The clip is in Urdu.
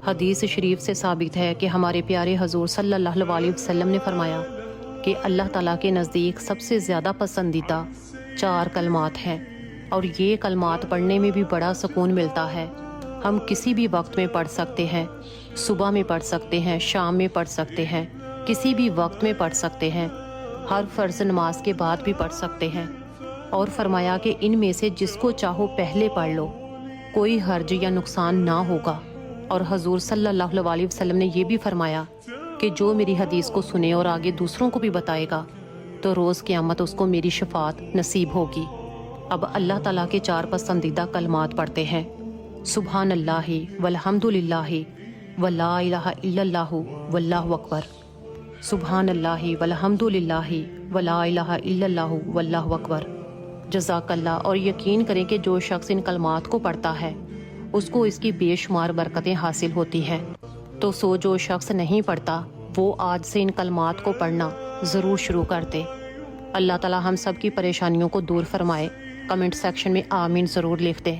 حدیث شریف سے ثابت ہے کہ ہمارے پیارے حضور صلی اللہ علیہ وسلم نے فرمایا کہ اللہ تعالیٰ کے نزدیک سب سے زیادہ پسندیدہ 4 کلمات ہیں، اور یہ کلمات پڑھنے میں بھی بڑا سکون ملتا ہے۔ ہم کسی بھی وقت میں پڑھ سکتے ہیں، صبح میں پڑھ سکتے ہیں، شام میں پڑھ سکتے ہیں، کسی بھی وقت میں پڑھ سکتے ہیں، ہر فرض نماز کے بعد بھی پڑھ سکتے ہیں۔ اور فرمایا کہ ان میں سے جس کو چاہو پہلے پڑھ لو، کوئی حرج یا نقصان نہ ہوگا۔ اور حضور صلی اللہ علیہ وسلم نے یہ بھی فرمایا کہ جو میری حدیث کو سنے اور آگے دوسروں کو بھی بتائے گا تو روز قیامت اس کو میری شفاعت نصیب ہوگی۔ اب اللہ تعالیٰ کے 4 پسندیدہ کلمات پڑھتے ہیں۔ سبحان اللہ والحمد للہ ولا الہ الا اللہ واللہ اکبر۔ سبحان اللہ والحمد للہ ولا الہ الا اللہ واللہ اکبر۔ جزاک اللہ۔ اور یقین کریں کہ جو شخص ان کلمات کو پڑھتا ہے اس کو اس کی بے شمار برکتیں حاصل ہوتی ہیں۔ تو جو شخص نہیں پڑھتا وہ آج سے ان کلمات کو پڑھنا ضرور شروع کر دے۔ اللہ تعالی ہم سب کی پریشانیوں کو دور فرمائے۔ کمنٹ سیکشن میں آمین ضرور لکھ دیں۔